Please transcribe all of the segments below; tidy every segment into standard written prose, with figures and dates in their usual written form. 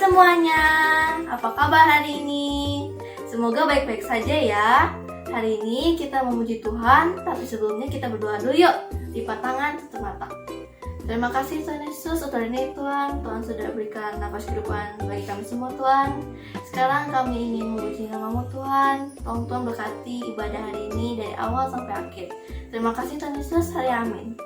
semuanya, apa kabar hari ini? Semoga baik-baik saja ya. Hari ini kita memuji Tuhan, tapi sebelumnya kita berdoa dulu yuk. Lipat tangan, tutup mata. Terima kasih Tuhan Yesus untuk hari ini Tuhan. Tuhan sudah berikan nafas kehidupan bagi kami semua Tuhan. Sekarang kami ingin memuji nama-Mu Tuhan. Tolong Tuhan berkati ibadah hari ini dari awal sampai akhir. Terima kasih Tuhan Yesus, hari amin.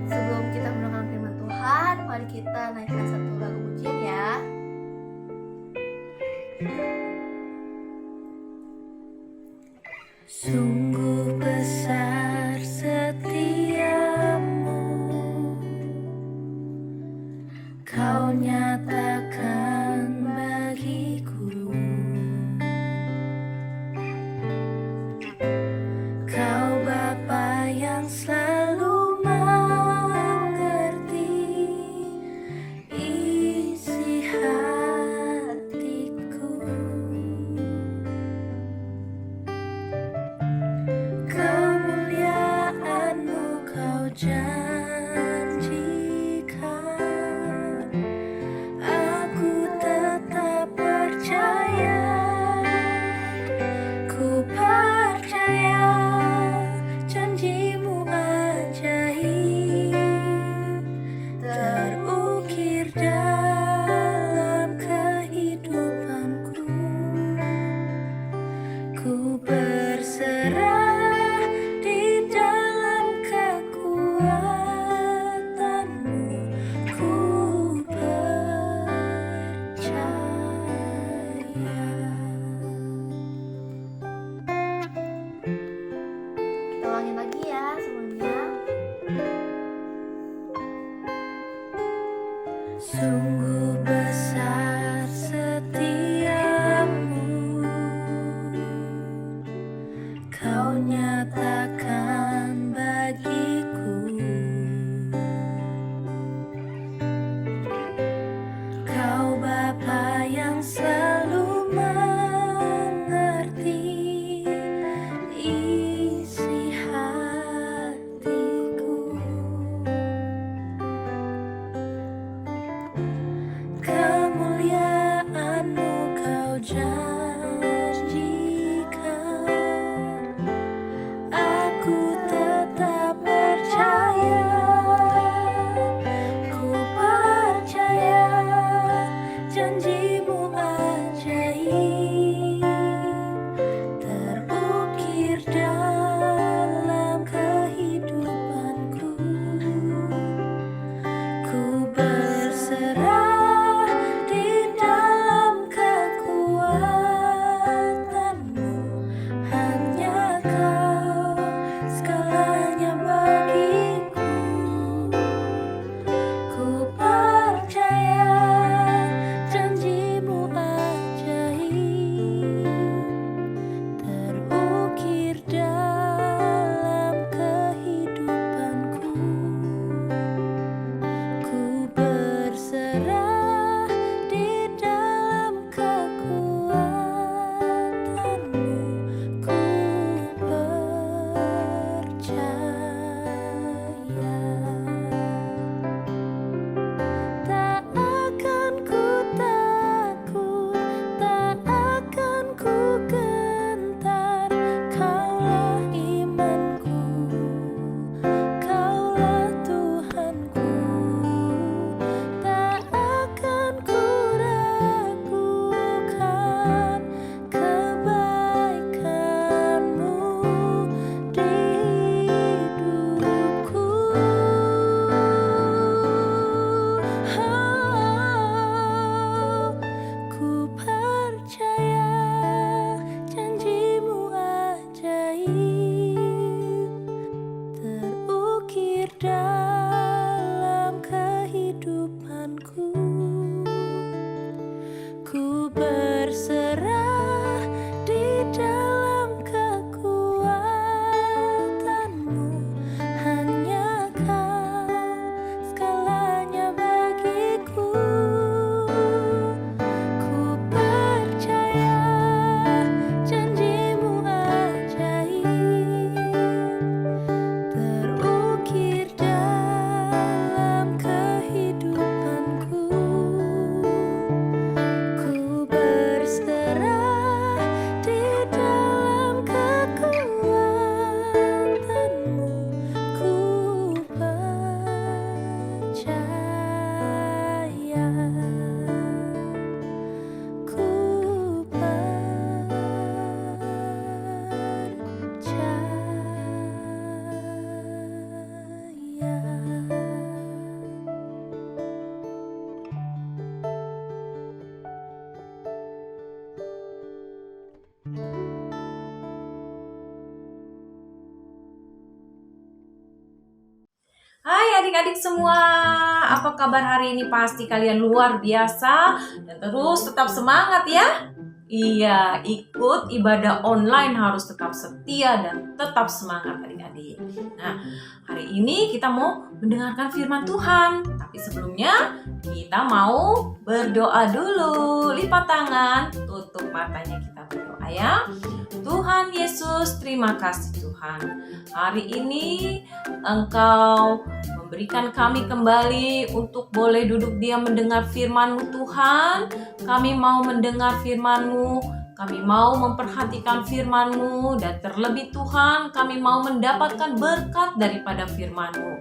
Sebelum kita mendengarkan firman Tuhan, mari kita naikkan satu lagu pujian ya. Sungguh besar setiamu, Kau nyatakan bagiku. Kau Bapa yang selalu mengerti isi hatiku. Kau nyatakan bagiku. Kau Bapa yang selalu mengerti isi hatiku. Kemuliaan-Mu Kau janjikan, aku tetap percaya. Ku percaya janji-Mu ajaib terukir dalam kehidupanku. Ku berserah di dalam kekuatan-Mu, hanya Kau segalanya bagiku. Ku percaya janji-Mu ajaib terukir dalam kehidupanku. Ku berserah di dalam kekuatan-Mu, ku percaya. Tak akan ku takut, tak akan ku gentar. Kaulah imanku, Kaulah Tuhanku. Tak akan ku ragukan kebaikan-Mu di hidupku. Ku percaya janji-Mu ajaib terukir dalam kehidupanku. Ku berserah di dalam kekuatan-Mu, hanya Kau segalanya bagiku. Ku percaya janji-Mu ajaib terukir dalam kehidupanku. Ku berserah di dalam kekuatan-Mu, ku percaya. Ku Hai adik-adik semua, apa kabar hari ini? Pasti kalian luar biasa dan terus tetap semangat ya. Iya, ikut ibadah online harus tetap setia dan tetap semangat adik-adik. Nah, hari ini kita mau mendengarkan firman Tuhan. Tapi sebelumnya kita mau berdoa dulu. Lipat tangan, tutup matanya, kita berdoa ya. Tuhan Yesus, terima kasih Tuhan. Hari ini Engkau memberikan kami kembali untuk boleh duduk diam mendengar firman-Mu Tuhan. Kami mau mendengar firman-Mu, kami mau memperhatikan firman-Mu, dan terlebih Tuhan kami mau mendapatkan berkat daripada firman-Mu.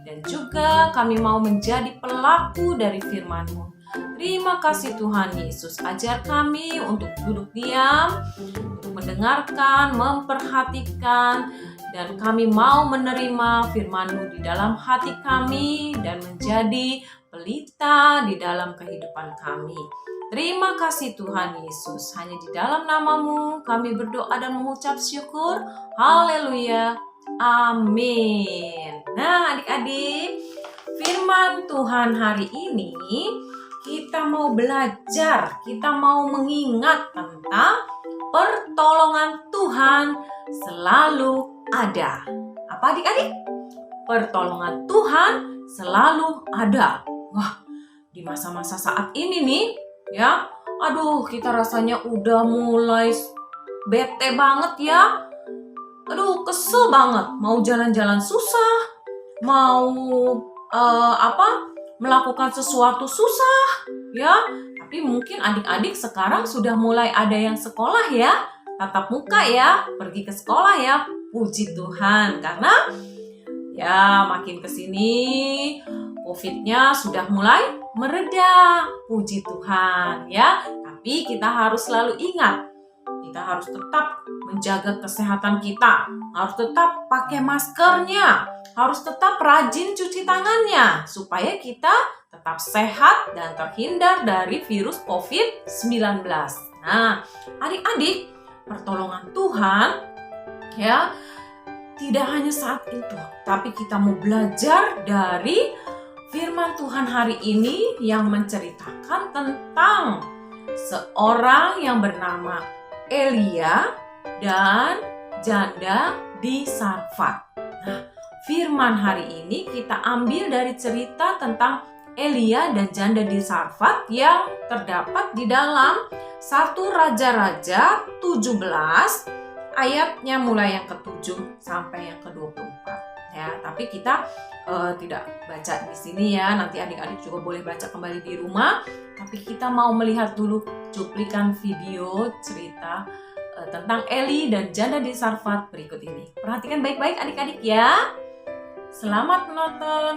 Dan juga kami mau menjadi pelaku dari firman-Mu. Terima kasih Tuhan Yesus, ajar kami untuk duduk diam, untuk mendengarkan, memperhatikan, dan kami mau menerima firman-Mu di dalam hati kami dan menjadi pelita di dalam kehidupan kami. Terima kasih Tuhan Yesus, hanya di dalam nama-Mu kami berdoa dan mengucap syukur. Haleluya, amin. Nah adik-adik, firman Tuhan hari ini kita mau belajar, kita mau mengingat tentang pertolongan Tuhan selalu ada. Apa adik-adik? Pertolongan Tuhan selalu ada. Wah, di masa-masa saat ini nih, ya, aduh, kita rasanya udah mulai bete banget ya. Aduh, kesel banget. Mau jalan-jalan susah, mau melakukan sesuatu susah, ya. Tapi mungkin adik-adik sekarang sudah mulai ada yang sekolah ya, tatap muka ya, pergi ke sekolah ya. Puji Tuhan, karena ya makin kesini COVID-nya sudah mulai mereda. Puji Tuhan ya. Tapi kita harus selalu ingat, kita harus tetap menjaga kesehatan kita, harus tetap pakai maskernya, harus tetap rajin cuci tangannya, supaya kita tetap sehat dan terhindar dari virus COVID-19. Nah, adik-adik, pertolongan Tuhan ya tidak hanya saat itu, tapi kita mau belajar dari firman Tuhan hari ini yang menceritakan tentang seorang yang bernama Elia dan janda di Sarfat. Nah, firman hari ini kita ambil dari cerita tentang Elia dan janda di Sarfat yang terdapat di dalam 1 Raja-Raja 17 ayatnya mulai yang ke-7 sampai yang ke-24 ya. Tapi kita tidak baca di sini ya. Nanti adik-adik juga boleh baca kembali di rumah. Tapi kita mau melihat dulu cuplikan video cerita tentang Eli dan janda di Sarfat berikut ini. Perhatikan baik-baik adik-adik ya. Selamat menonton.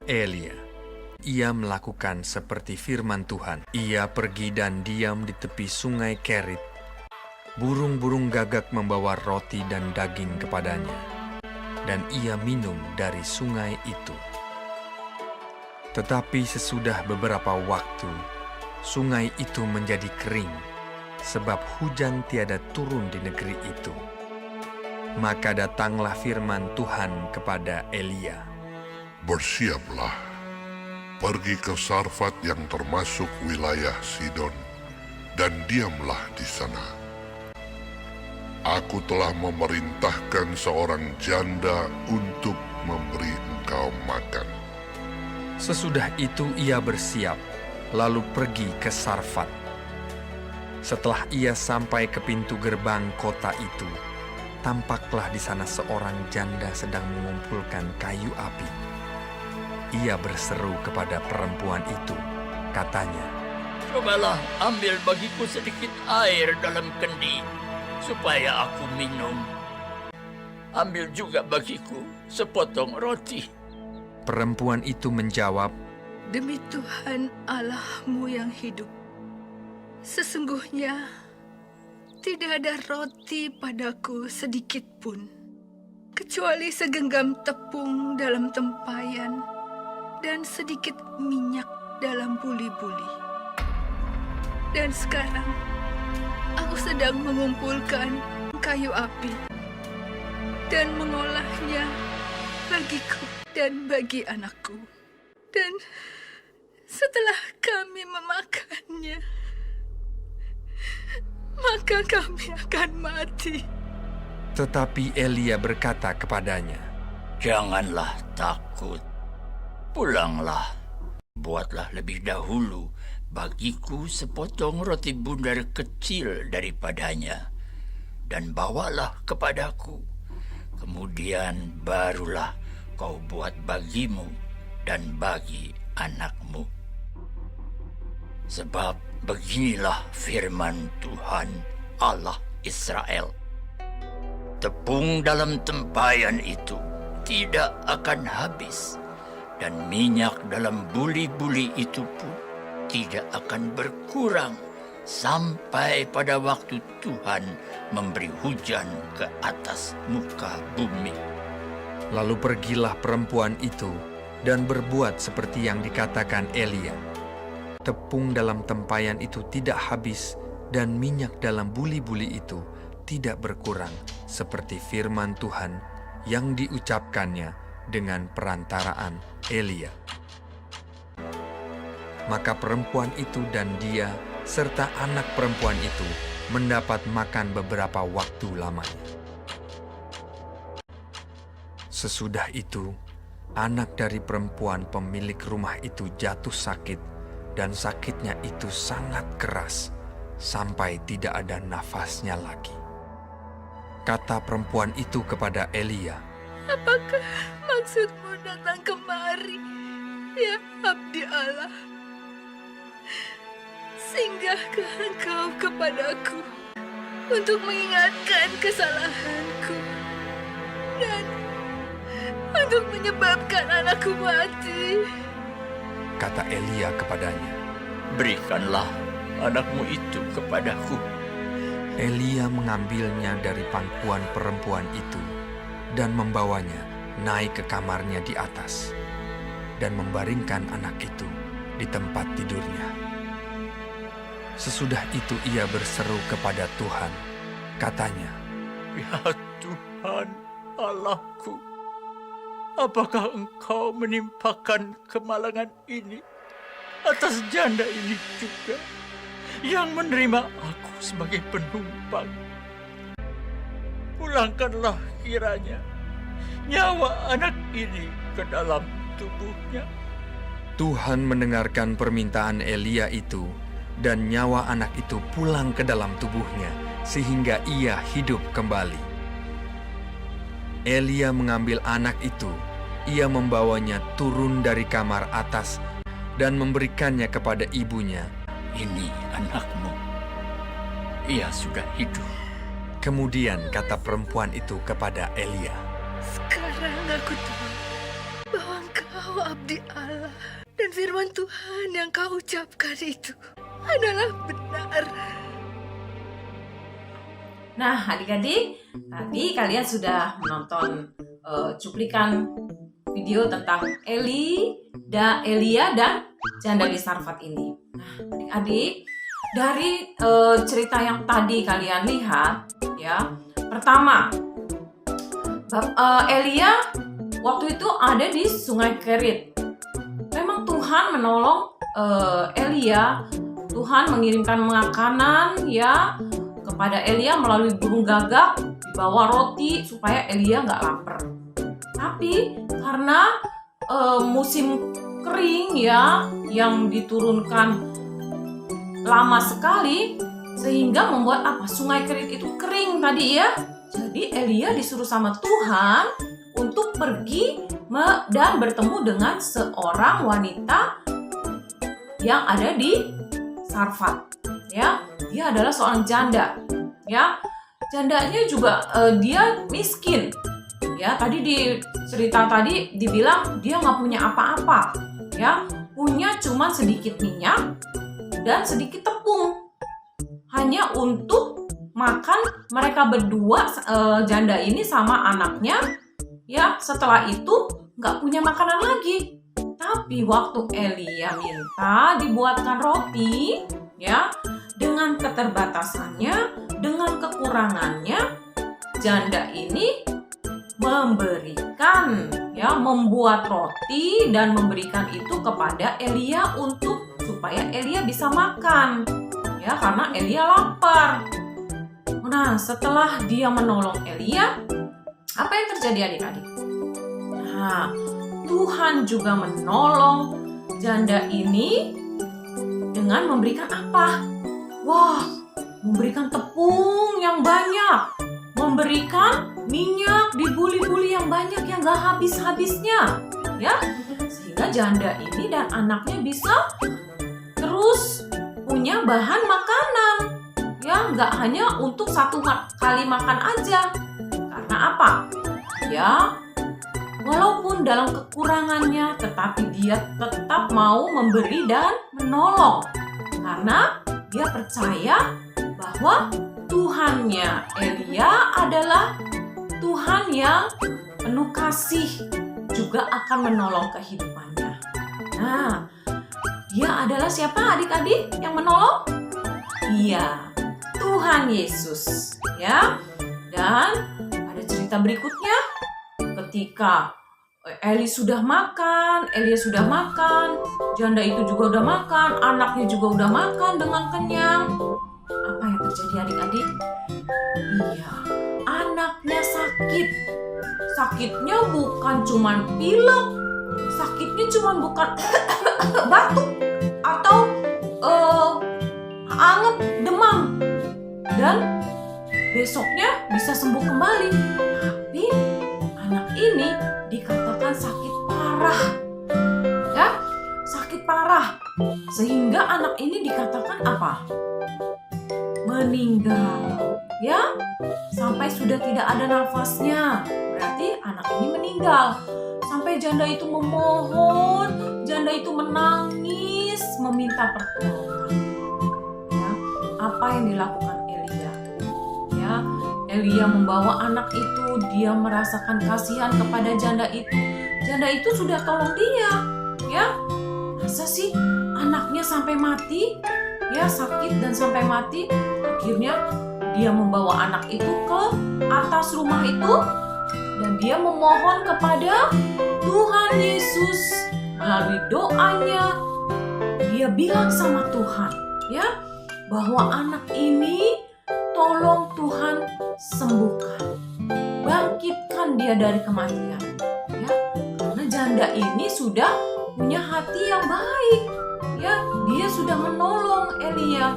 Elia. Ia melakukan seperti firman Tuhan. Ia pergi dan diam di tepi sungai Kerit. Burung-burung gagak membawa roti dan daging kepadanya, dan ia minum dari sungai itu. Tetapi sesudah beberapa waktu, sungai itu menjadi kering, sebab hujan tiada turun di negeri itu. Maka datanglah firman Tuhan kepada Elia. Bersiaplah, pergi ke Sarfat yang termasuk wilayah Sidon, dan diamlah di sana. Aku telah memerintahkan seorang janda untuk memberi engkau makan. Sesudah itu ia bersiap, lalu pergi ke Sarfat. Setelah ia sampai ke pintu gerbang kota itu, tampaklah di sana seorang janda sedang mengumpulkan kayu api. Ia berseru kepada perempuan itu, katanya, "Cobalah ambil bagiku sedikit air dalam kendi, supaya aku minum. Ambil juga bagiku sepotong roti." Perempuan itu menjawab, "Demi Tuhan Allahmu yang hidup, sesungguhnya tidak ada roti padaku sedikit pun, kecuali segenggam tepung dalam tempayan dan sedikit minyak dalam buli-buli. Dan sekarang aku sedang mengumpulkan kayu api dan mengolahnya bagiku dan bagi anakku. Dan setelah kami memakannya, maka kami akan mati." tetapi Elia berkata kepadanya, "Janganlah takut. Pulanglah, buatlah lebih dahulu bagiku sepotong roti bundar kecil daripadanya, dan bawalah kepadaku. Kemudian barulah kau buat bagimu dan bagi anakmu. Sebab beginilah firman Tuhan Allah Israel. Tepung dalam tempayan itu tidak akan habis, dan minyak dalam buli-buli itu pun tidak akan berkurang sampai pada waktu Tuhan memberi hujan ke atas muka bumi." Lalu pergilah perempuan itu dan berbuat seperti yang dikatakan Elia. Tepung dalam tempayan itu tidak habis, dan minyak dalam buli-buli itu tidak berkurang seperti firman Tuhan yang diucapkannya dengan perantaraan Elia. Maka perempuan itu dan dia serta anak perempuan itu mendapat makan beberapa waktu lamanya. Sesudah itu, anak dari perempuan pemilik rumah itu jatuh sakit, dan sakitnya itu sangat keras, sampai tidak ada nafasnya lagi. Kata perempuan itu kepada Elia, Apakah maksudmu datang kemari, ya abdi Allah? Singgahkah engkau kepadaku untuk mengingatkan kesalahanku dan untuk menyebabkan anakku mati? kata Elia kepadanya. Berikanlah anakmu itu kepadaku. Elia mengambilnya dari pangkuan perempuan itu dan membawanya naik ke kamarnya di atas dan membaringkan anak itu di tempat tidurnya. Sesudah itu ia berseru kepada Tuhan, katanya, Ya Tuhan Allahku, apakah Engkau menimpakan kemalangan ini atas janda ini juga, yang menerima aku sebagai penumpang? Pulangkanlah kiranya nyawa anak ini ke dalam tubuhnya. Tuhan mendengarkan permintaan Elia itu, dan nyawa anak itu pulang ke dalam tubuhnya, sehingga ia hidup kembali. Elia mengambil anak itu, ia membawanya turun dari kamar atas dan memberikannya kepada ibunya. Ini anakmu, ia sudah hidup. Kemudian kata perempuan itu kepada Elia, Sekarang aku tahu bahwa engkau abdi Allah dan firman Tuhan yang kau ucapkan itu adalah benar. Nah, adik-adik, tadi kalian sudah menonton cuplikan video tentang Elia dan janda di Sarfat ini. Nah, adik-adik, dari cerita yang tadi kalian lihat, ya, pertama, Elia waktu itu ada di Sungai Kerit. Memang Tuhan menolong Elia. Tuhan mengirimkan makanan ya kepada Elia melalui burung gagak, dibawa roti supaya Elia nggak lapar. Tapi karena musim kering ya yang diturunkan lama sekali, sehingga membuat Sungai Kerit itu kering tadi ya. Jadi Elia disuruh sama Tuhan untuk pergi dan bertemu dengan seorang wanita yang ada di Sarfat, ya. Dia adalah seorang janda, ya. Jandanya juga dia miskin, ya. Tadi di cerita tadi dibilang dia nggak punya apa-apa, ya. Punya cuma sedikit minyak dan sedikit tepung, hanya untuk makan mereka berdua, janda ini sama anaknya, ya. Setelah itu nggak punya makanan lagi. Tapi waktu Elia minta dibuatkan roti, ya, dengan keterbatasannya, dengan kekurangannya, janda ini memberikan, ya, membuat roti dan memberikan itu kepada Elia supaya Elia bisa makan, ya, karena Elia lapar. Nah, setelah dia menolong Elia, apa yang terjadi adik-adik? Nah, Tuhan juga menolong janda ini dengan memberikan apa? Wah, memberikan tepung yang banyak, memberikan minyak di buli-buli yang banyak yang gak habis-habisnya, ya, sehingga janda ini dan anaknya bisa terus punya bahan makanan, ya, gak hanya untuk satu kali makan aja. Karena apa? Ya, walaupun dalam kekurangannya, tetapi dia tetap mau memberi dan menolong. Karena dia percaya bahwa Tuhannya Elia adalah Tuhan yang penuh kasih, juga akan menolong kehidupannya. Nah, dia adalah siapa adik-adik yang menolong? Iya, Tuhan Tuhan Yesus, ya. Dan ada cerita berikutnya, ketika Elia sudah makan, janda itu juga udah makan, anaknya juga udah makan dengan kenyang. Apa yang terjadi adik-adik? Iya, anaknya sakit. Sakitnya bukan cuman pilek, sakitnya cuman bukan batuk atau anget, demam, dan besoknya bisa sembuh kembali. Tapi anak ini dikatakan sakit parah, ya, sakit parah, sehingga anak ini dikatakan apa? Meninggal, ya, sampai sudah tidak ada nafasnya. Berarti anak ini meninggal. Sampai janda itu memohon, janda itu menangis, meminta pertolongan. Ya, apa yang dilakukan Elia? Ya, Elia membawa anak itu, dia merasakan kasihan kepada janda itu. Janda itu sudah tolong dia, ya. Masa sih anaknya sampai mati? Ya, sakit dan sampai mati. Akhirnya dia membawa anak itu ke atas rumah itu dan dia memohon kepada Tuhan Yesus. Melalui doanya dia bilang sama Tuhan, ya, bahwa anak ini tolong Tuhan sembuhkan, bangkitkan dia dari kematian, ya, karena janda ini sudah punya hati yang baik, ya, dia sudah menolong Elia.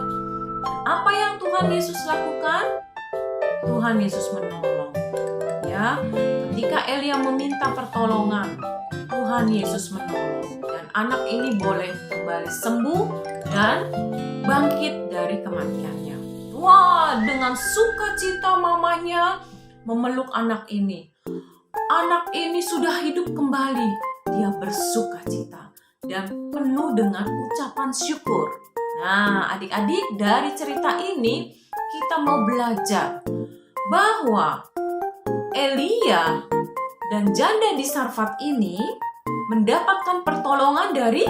Apa yang Tuhan Yesus lakukan? Tuhan Yesus menolong, ya. Ketika Elia meminta pertolongan, Tuhan Yesus menolong dan anak ini boleh kembali sembuh dan bangkit dari kematiannya. Wah, dengan sukacita mamanya memeluk anak ini. Anak ini sudah hidup kembali. Dia bersukacita dan penuh dengan ucapan syukur. Nah, adik-adik, dari cerita ini kita mau belajar bahwa Elia dan janda di Sarfat ini mendapatkan pertolongan dari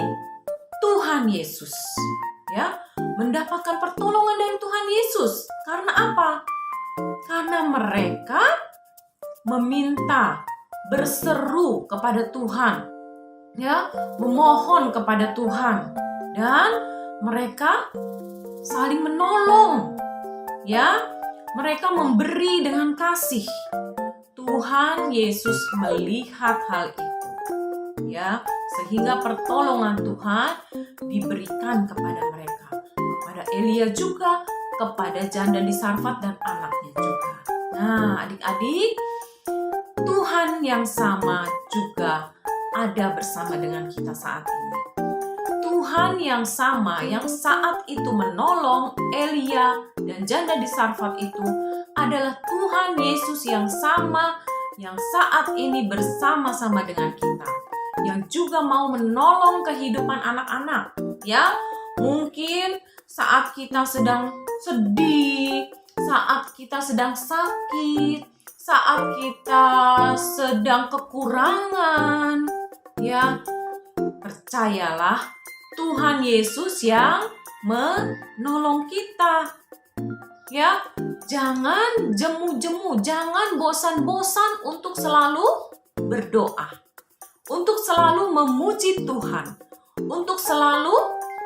Tuhan Yesus. Ya, mendapatkan pertolongan dari Tuhan Yesus. Karena apa? Karena mereka meminta, berseru kepada Tuhan, ya, memohon kepada Tuhan, dan mereka saling menolong, ya, mereka memberi dengan kasih. Tuhan Yesus melihat hal itu, ya, sehingga pertolongan Tuhan diberikan kepada mereka, kepada Elia juga, kepada janda di Sarfat dan anaknya juga. Nah, adik-adik, Tuhan yang sama juga ada bersama dengan kita saat ini. Tuhan yang sama yang saat itu menolong Elia dan janda di Sarfat itu adalah Tuhan Yesus yang sama yang saat ini bersama-sama dengan kita, yang juga mau menolong kehidupan anak-anak, ya. Mungkin saat kita sedang sedih, saat kita sedang sakit, saat kita sedang kekurangan, ya, percayalah Tuhan Yesus yang menolong kita. Ya, jangan jemu-jemu, jangan bosan-bosan untuk selalu berdoa, untuk selalu memuji Tuhan, untuk selalu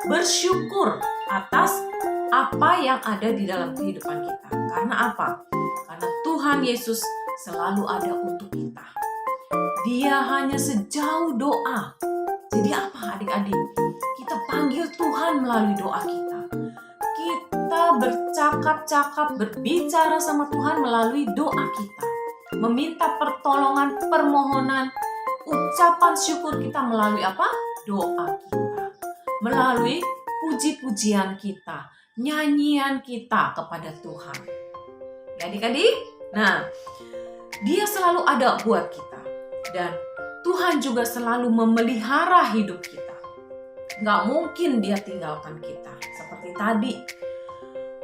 bersyukur atas apa yang ada di dalam kehidupan kita. Karena apa? Karena Tuhan Yesus selalu ada untuk kita. Dia hanya sejauh doa. Jadi apa, adik-adik? Kita panggil Tuhan melalui doa kita. Kita bercakap-cakap, berbicara sama Tuhan melalui doa kita. Meminta pertolongan, permohonan, ucapan syukur kita melalui apa? Doa kita. Melalui puji-pujian kita, nyanyian kita kepada Tuhan. Ya, adik-adik? Nah, Dia selalu ada buat kita. Dan Tuhan juga selalu memelihara hidup kita. Nggak mungkin Dia tinggalkan kita. Seperti tadi,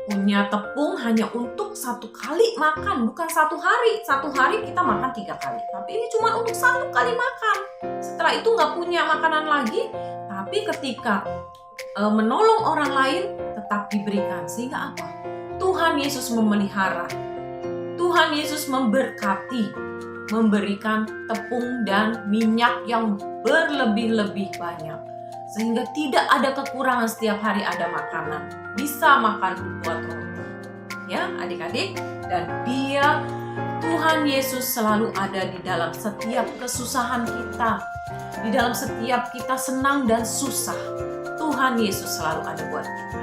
punya tepung hanya untuk 1 kali makan, bukan 1 hari. 1 hari kita makan 3 kali. Tapi ini cuma untuk 1 kali makan. Setelah itu nggak punya makanan lagi. Tapi ketika menolong orang lain tetap diberikan. Sehingga apa? Tuhan Yesus memelihara. Tuhan Yesus memberkati, memberikan tepung dan minyak yang berlebih-lebih banyak. Sehingga tidak ada kekurangan, setiap hari ada makanan. Bisa makan buat roti. Ya adik-adik, dan Tuhan Yesus selalu ada di dalam setiap kesusahan kita. Di dalam setiap kita senang dan susah, Tuhan Yesus selalu ada buat kita.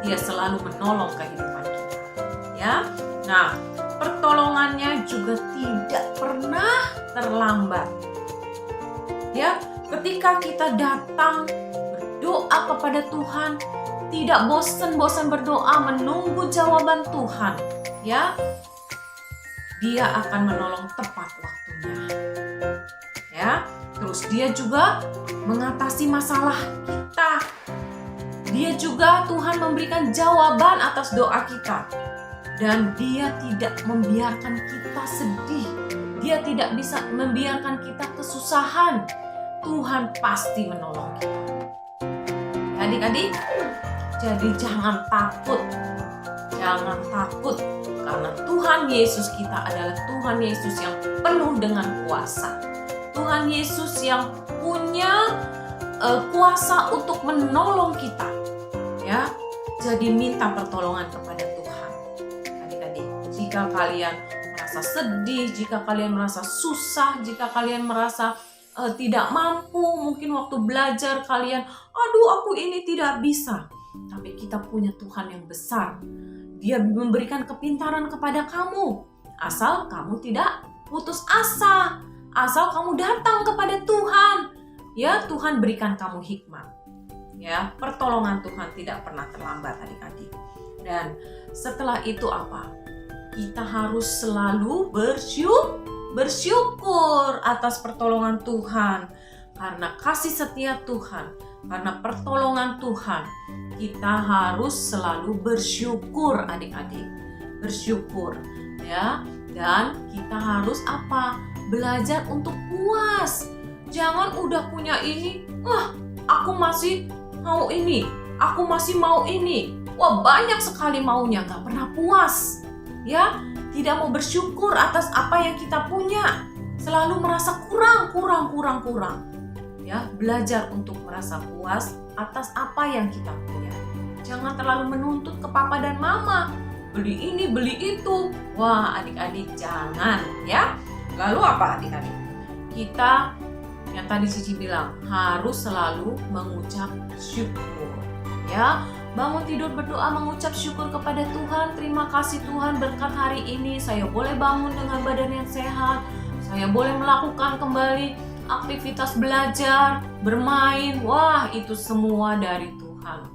Dia selalu menolong kehidupan kita. Ya, nah pertolongannya juga tidak pernah terlambat. Ya, ketika kita datang berdoa kepada Tuhan, tidak bosan-bosan berdoa menunggu jawaban Tuhan, ya, Dia akan menolong tepat waktunya. Ya, terus Dia juga mengatasi masalah kita. Dia juga, Tuhan memberikan jawaban atas doa kita. Dan Dia tidak membiarkan kita sedih. Dia tidak bisa membiarkan kita kesusahan. Tuhan pasti menolong kita. Adik-adik, jadi jangan takut. Jangan takut. Karena Tuhan Yesus kita adalah Tuhan Yesus yang penuh dengan kuasa. Tuhan Yesus yang punya kuasa untuk menolong kita. Ya, jadi minta pertolongan kepada Tuhan. Adik-adik, jika kalian merasa sedih, jika kalian merasa susah, jika kalian merasa tidak mampu, mungkin waktu belajar kalian, aduh aku ini tidak bisa. Tapi kita punya Tuhan yang besar. Dia memberikan kepintaran kepada kamu. Asal kamu tidak putus asa. Asal kamu datang kepada Tuhan. Ya, Tuhan berikan kamu hikmat. Ya, pertolongan Tuhan tidak pernah terlambat adik-adik. Dan setelah itu apa? Kita harus selalu bersyukur atas pertolongan Tuhan. Karena kasih setia Tuhan, karena pertolongan Tuhan, kita harus selalu bersyukur adik-adik. Bersyukur, ya. Dan kita harus apa? Belajar untuk puas. Jangan udah punya ini, aku masih mau ini, aku masih mau ini. Wah, banyak sekali maunya, gak pernah puas. Ya, tidak mau bersyukur atas apa yang kita punya. Selalu merasa kurang. Ya, belajar untuk merasa puas atas apa yang kita punya. Jangan terlalu menuntut ke papa dan mama. Beli ini, beli itu. Wah, adik-adik jangan, ya. Lalu apa adik-adik? Kita, yang tadi Cici bilang, harus selalu mengucap syukur. Ya, bangun tidur berdoa mengucap syukur kepada Tuhan. Terima kasih Tuhan berkat hari ini saya boleh bangun dengan badan yang sehat. Saya boleh melakukan kembali aktivitas belajar, bermain. Wah, itu semua dari Tuhan.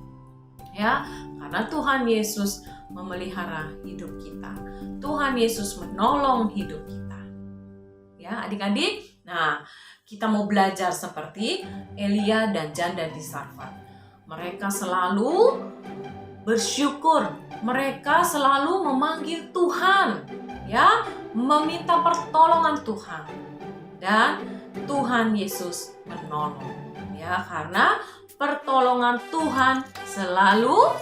Ya, karena Tuhan Yesus memelihara hidup kita. Tuhan Yesus menolong hidup kita. Ya, adik-adik. Nah, kita mau belajar seperti Elia dan janda di Sarfat. Mereka selalu bersyukur. Mereka selalu memanggil Tuhan, ya, meminta pertolongan Tuhan. Dan Tuhan Yesus menolong, ya, karena pertolongan Tuhan selalu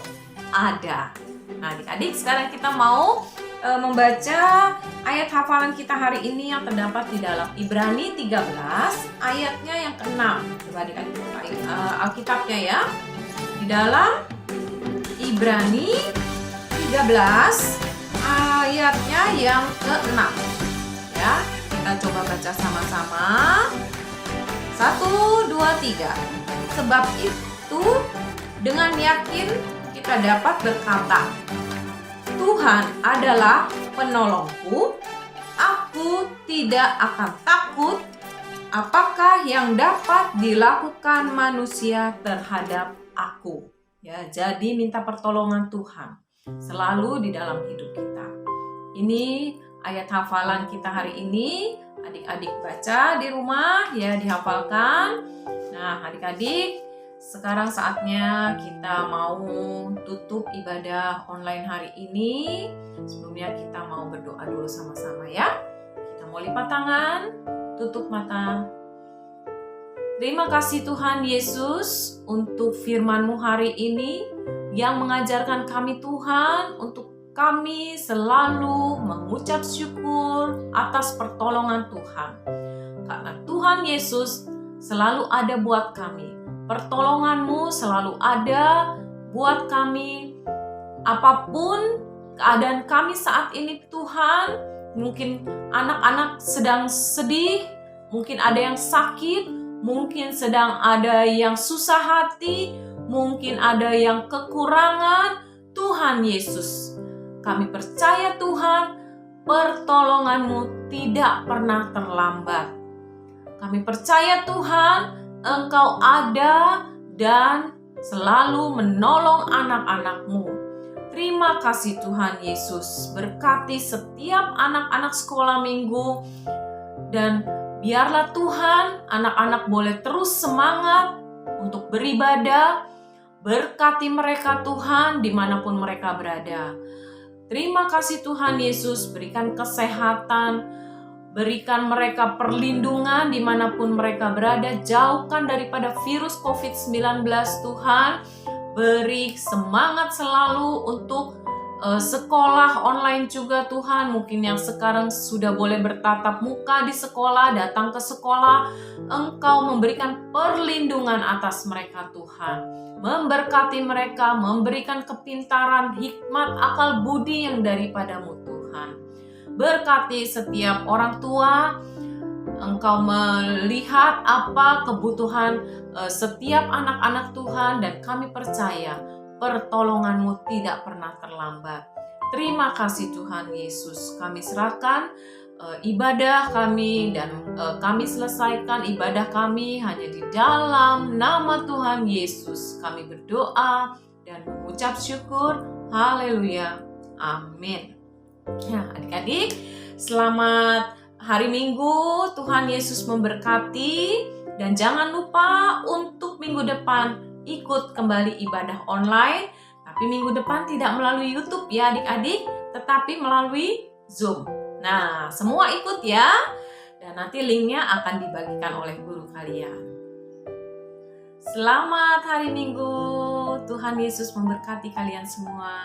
ada. Nah, adik-adik, sekarang kita mau membaca ayat hafalan kita hari ini yang terdapat di dalam Ibrani 13 ayatnya yang ke-6. Coba adik-adik buka Alkitabnya ya. Di dalam Ibrani 13 ayatnya yang ke-6. Ya, kita coba baca sama-sama. 1, 2, 3. Sebab itu dengan yakin kita dapat berkata, Tuhan adalah penolongku, aku tidak akan takut. Apakah yang dapat dilakukan manusia terhadap aku? Ya, jadi minta pertolongan Tuhan selalu di dalam hidup kita. Ini ayat hafalan kita hari ini. Adik-adik baca di rumah ya, dihafalkan. Nah, adik-adik, sekarang saatnya kita mau tutup ibadah online hari ini. Sebelumnya kita mau berdoa dulu sama-sama ya. Kita mau lipat tangan, tutup mata. Terima kasih Tuhan Yesus untuk firman-Mu hari ini yang mengajarkan kami Tuhan untuk kami selalu mengucap syukur atas pertolongan Tuhan. Karena Tuhan Yesus selalu ada buat kami. Pertolongan-Mu selalu ada buat kami. Apapun keadaan kami saat ini Tuhan, mungkin anak-anak sedang sedih, mungkin ada yang sakit, mungkin sedang ada yang susah hati, mungkin ada yang kekurangan. Tuhan Yesus, kami percaya Tuhan, pertolongan-Mu tidak pernah terlambat. Kami percaya Tuhan, Engkau ada dan selalu menolong anak-anak-Mu. Terima kasih Tuhan Yesus, berkati setiap anak-anak sekolah minggu, dan biarlah Tuhan anak-anak boleh terus semangat untuk beribadah. Berkati mereka Tuhan dimanapun mereka berada. Terima kasih Tuhan Yesus, berikan kesehatan, berikan mereka perlindungan dimanapun mereka berada, jauhkan daripada virus COVID-19 Tuhan. Beri semangat selalu untuk sekolah online juga Tuhan. Mungkin yang sekarang sudah boleh bertatap muka di sekolah, datang ke sekolah, Engkau memberikan perlindungan atas mereka Tuhan. Memberkati mereka, memberikan kepintaran, hikmat, akal budi yang daripada-Mu Tuhan. Berkati setiap orang tua, Engkau melihat apa kebutuhan setiap anak-anak Tuhan, dan kami percaya pertolongan-Mu tidak pernah terlambat. Terima kasih Tuhan Yesus. Kami serahkan ibadah kami, dan kami selesaikan ibadah kami hanya di dalam nama Tuhan Yesus. Kami berdoa dan mengucap syukur. Haleluya. Amin. Nah, adik-adik, selamat hari Minggu. Tuhan Yesus memberkati, dan jangan lupa untuk minggu depan ikut kembali ibadah online. Tapi minggu depan tidak melalui YouTube ya adik-adik, tetapi melalui Zoom. Nah, semua ikut ya. Dan nanti linknya akan dibagikan oleh guru kalian. Selamat hari Minggu. Tuhan Yesus memberkati kalian semua.